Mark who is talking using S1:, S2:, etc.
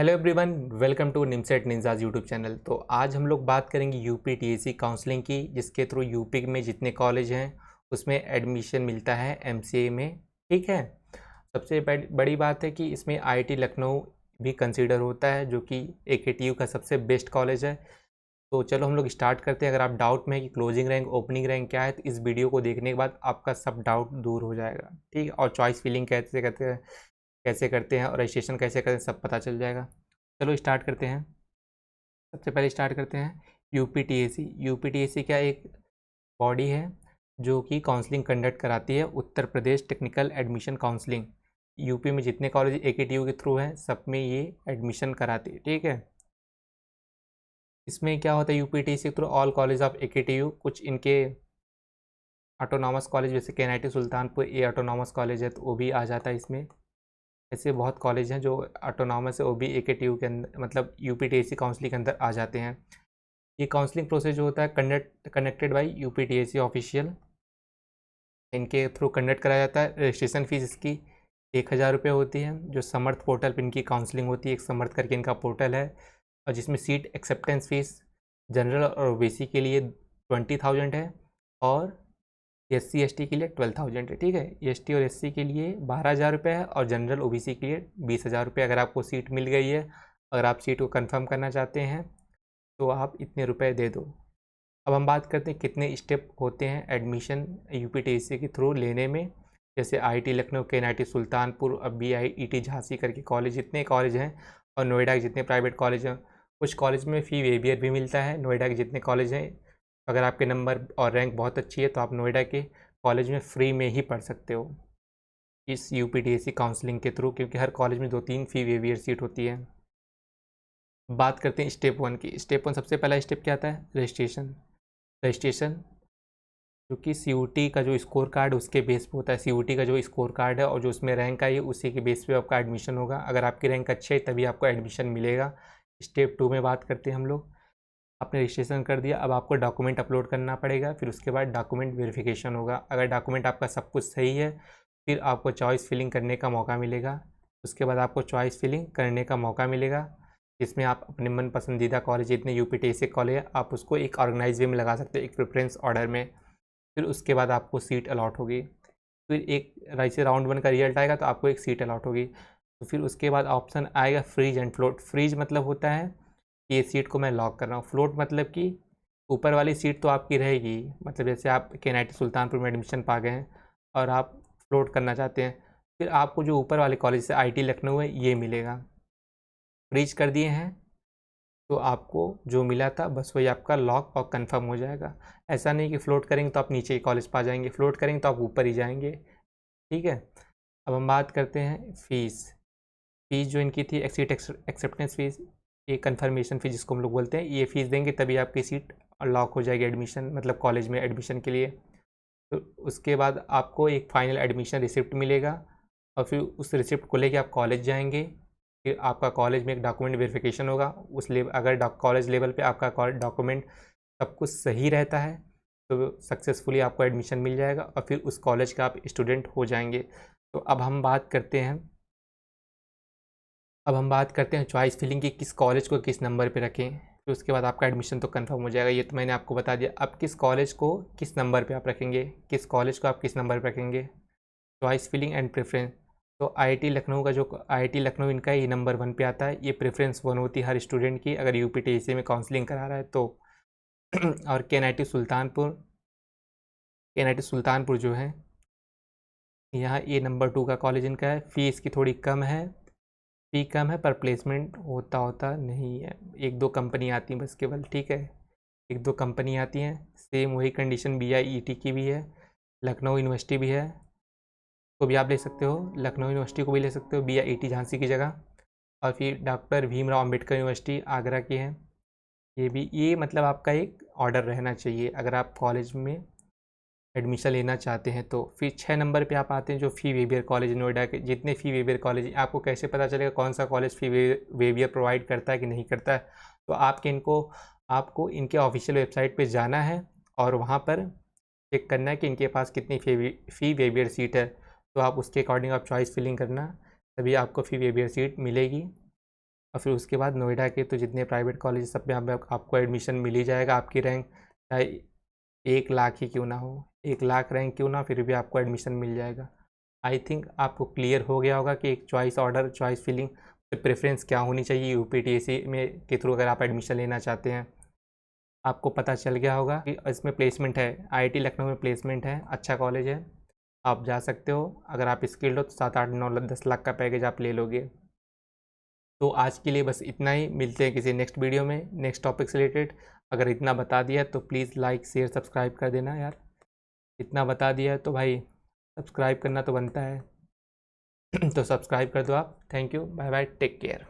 S1: Hello everyone, welcome to NIMCET ninjas YouTube channel. तो आज हम लोग बात करेंगे यूपी टीएसी काउंसलिंग की, जिसके थ्रू यूपी में जितने कॉलेज हैं उसमें एडमिशन मिलता है एमसीए में। ठीक है। सबसे बड़ी बात है कि इसमें आईआईटी लखनऊ भी कंसीडर होता है, जो कि एकेटीयू का सबसे बेस्ट कॉलेज है। तो चलो हम लोग स्टार्ट करते हैं। अगर आप डाउट में है कि क्लोजिंग रैंक ओपनिंग रैंक क्या है, तो इस वीडियो को देखने के बाद आपका सब डाउट दूर हो जाएगा। ठीक है। और चॉइस फिलिंग कैसे करते हैं और रजिस्ट्रेशन कैसे करते हैं, सब पता चल जाएगा। चलो स्टार्ट करते हैं। सबसे पहले स्टार्ट करते हैं यूपीटीएसी। यूपीटीएसी क्या एक बॉडी है जो कि काउंसलिंग कंडक्ट कराती है, Uttar Pradesh technical admission counselling. UP में जितने कॉलेज एकेटीयू के थ्रू हैं सब में ये एडमिशन कराती है। ठीक है। इसमें क्या होता है, यूपीटीएसी के through all college of AKTU, कुछ इनके ऑटोनॉमस कॉलेज जैसे के एनआईटी सुल्तानपुर, ये ऑटोनॉमस कॉलेज है तो वो भी आ जाता है इसमें। ऐसे बहुत कॉलेज हैं जो ऑटोनॉमस है, वो भी एकेटीयू के अंदर मतलब यूपीटीएसी काउंसलिंग के अंदर आ जाते हैं। ये काउंसलिंग प्रोसेस जो होता है कंडक्टेड बाय यूपीटीएसी ऑफिशियल, इनके थ्रू कंडक्ट कराया जाता है। रजिस्ट्रेशन फ़ीस इसकी 1,000 रुपये होती है। जो समर्थ पोर्टल पर इनकी काउंसलिंग होती है, एक समर्थ करके इनका पोर्टल है, और जिसमें सीट एक्सेप्टेंस फ़ीस जनरल और ओबीसी के लिए 20,000 है, और एससी एसटी के लिए 12,000 है। ठीक है। एसटी और एससी के लिए 12,000 रुपये है, और जनरल ओबीसी के लिए 20,000 रुपये। अगर आपको सीट मिल गई है, अगर आप सीट को कंफर्म करना चाहते हैं तो आप इतने रुपए दे दो। अब हम बात करते हैं कितने स्टेप होते हैं एडमिशन यूपीटीसी के थ्रू लेने में। जैसे आईआईटी लखनऊ, के एनआईटी सुल्तानपुर, अब बीआईईटी झांसी करके कॉलेज, जितने कॉलेज हैं, और नोएडा के जितने प्राइवेट कॉलेज हैं। कुछ कॉलेज में फ़ी वेवियर भी मिलता है। नोएडा के जितने कॉलेज हैं, अगर आपके नंबर और रैंक बहुत अच्छी है तो आप नोएडा के कॉलेज में फ्री में ही पढ़ सकते हो इस यूपीटीसी काउंसलिंग के थ्रू, क्योंकि हर कॉलेज में 2-3 फ़ी वेवियर सीट होती है। बात करते हैं स्टेप 1 की। स्टेप 1 सबसे पहला स्टेप क्या आता है, रजिस्ट्रेशन। रजिस्ट्रेशन जो कि सीयूटी का जो स्कोर कार्ड उसके बेस पे होता है। सीयूटी का जो स्कोर कार्ड है और जो उसमें रैंक आई है उसी के बेस पे आपका एडमिशन होगा। अगर आपकी रैंक अच्छी है तभी आपको एडमिशन मिलेगा। स्टेप 2 में बात करते हैं हम लोग। आपने रजिस्ट्रेशन कर दिया, अब आपको डॉक्यूमेंट अपलोड करना पड़ेगा। फिर उसके बाद डॉक्यूमेंट वेरिफिकेशन होगा। अगर डॉक्यूमेंट आपका सब कुछ सही है फिर आपको चॉइस फिलिंग करने का मौका मिलेगा। उसके बाद आपको चॉइस फिलिंग करने का मौका मिलेगा, जिसमें आप अपने मन पसंदीदा कॉलेज, जितने यूपीटीसी कॉलेज है, आप उसको एक ऑर्गेनाइज वे में लगा सकते हैं, एक प्रेफरेंस ऑर्डर में। फिर उसके बाद आपको सीट अलॉट होगी। फिर एक जैसे राउंड 1 का रिजल्ट आएगा तो आपको एक सीट अलॉट होगी। तो फिर उसके बाद ऑप्शन आएगा फ्रीज एंड फ्लोट। फ्रीज मतलब होता है कि ये सीट को मैं लॉक कर रहा हूँ। फ्लोट मतलब कि ऊपर वाली सीट तो आपकी रहेगी, मतलब जैसे आप के एनआईटी सुल्तानपुर में एडमिशन पा गए हैं और आप फ्लोट करना चाहते हैं, फिर आपको जो ऊपर वाले कॉलेज से आईआईटी लखनऊ है ये मिलेगा। फ्रीज कर दिए हैं तो आपको जो मिला था बस वही आपका लॉक और कंफर्म हो जाएगा। ऐसा नहीं कि फ़्लोट करेंगे तो आप नीचे ही कॉलेज पा जाएंगे, फ़्लोट करेंगे तो आप ऊपर ही जाएंगे। ठीक है। अब हम बात करते हैं फ़ीस। फ़ीस जो इनकी थी एक्सेप्टेंस फ़ीस, ये कन्फर्मेशन फ़ीस जिसको हम लोग बोलते हैं, ये फ़ीस देंगे तभी आपकी सीट लॉक हो जाएगी एडमिशन, मतलब कॉलेज में एडमिशन के लिए। तो उसके बाद आपको एक फ़ाइनल एडमिशन रिसिप्ट मिलेगा, और फिर उस रिसिप्ट को लेके आप कॉलेज जाएंगे। फिर आपका कॉलेज में एक डॉक्यूमेंट वेरिफिकेशन होगा। उस लेवल, अगर कॉलेज लेवल पे आपका डॉक्यूमेंट सब कुछ सही रहता है तो सक्सेसफुली आपको एडमिशन मिल जाएगा, और फिर उस कॉलेज का आप स्टूडेंट हो जाएंगे। तो अब हम बात करते हैं चॉइस फिलिंग की, किस कॉलेज को किस नंबर पे रखें। फिर उसके बाद आपका एडमिशन तो कंफर्म हो जाएगा, ये तो मैंने आपको बता दिया। अब किस कॉलेज को किस नंबर पे आप रखेंगे, किस कॉलेज को आप किस नंबर पे रखेंगे, चॉइस फिलिंग एंड प्रेफरेंस। तो आईआईटी लखनऊ का जो आईआईटी लखनऊ इनका ये नंबर 1 पे आता है। ये प्रेफरेंस 1 होती है हर स्टूडेंट की अगर यूपीटीसी में काउंसलिंग करा रहा है तो। और के एनआईटी सुल्तानपुर जो है, यहाँ ये नंबर 2 का कॉलेज इनका है। फ़ी इसकी थोड़ी कम है, फ़ी कम है पर प्लेसमेंट होता नहीं है। 1-2 कंपनी आती हैं बस केवल। ठीक है। 1-2 कंपनी आती हैं। सेम वही कंडीशन बीआईईटी की भी है, लखनऊ यूनिवर्सिटी भी है, को भी आप ले सकते हो। लखनऊ यूनिवर्सिटी को भी ले सकते हो बीआईईटी झांसी की जगह। और फिर डॉक्टर भीमराव अंबेडकर यूनिवर्सिटी आगरा की है, ये भी। ये मतलब आपका एक ऑर्डर रहना चाहिए अगर आप कॉलेज में एडमिशन लेना चाहते हैं तो। फिर 6 नंबर पे आप आते हैं जो फ़ी वेवियर कॉलेज। नोएडा के जितने फ़ी वेवियर कॉलेज हैं, आपको कैसे पता चलेगा कौन सा कॉलेज फ़ी वेवियर प्रोवाइड करता है कि नहीं करता है। तो आपको इनके ऑफिशियल वेबसाइट पे जाना है और वहाँ पर चेक करना है कि इनके पास कितनी फ़ी वेवियर सीट है। तो आप उसके अकॉर्डिंग आप चॉइस फिलिंग करना, तभी आपको फ़ी वेवियर सीट मिलेगी। और फिर उसके बाद नोएडा के तो जितने प्राइवेट कॉलेज सब में आपको एडमिशन मिल ही जाएगा। आपकी रैंक चाहे 1 लाख ही क्यों ना हो, 1 लाख रैंक क्यों ना, फिर भी आपको एडमिशन मिल जाएगा। आई थिंक आपको क्लियर हो गया होगा कि एक choice order, choice filling, preference क्या होनी चाहिए यूपीटीएससी में के थ्रू अगर आप एडमिशन लेना चाहते हैं। आपको पता चल गया होगा कि इसमें प्लेसमेंट है, आईआईटी लखनऊ में प्लेसमेंट है, अच्छा कॉलेज है, आप जा सकते हो। अगर आप स्किल्ड हो तो 7, 8, 9, 10 लाख का पैकेज आप ले लोगे। तो आज के लिए बस इतना ही, मिलते हैं किसी नेक्स्ट वीडियो में नेक्स्ट टॉपिक से रिलेटेड। अगर इतना बता दिया तो प्लीज़ लाइक शेयर सब्सक्राइब कर देना यार, इतना बता दिया है तो भाई सब्सक्राइब करना तो बनता है। तो सब्सक्राइब कर दो आप। Thank you, bye bye, take care.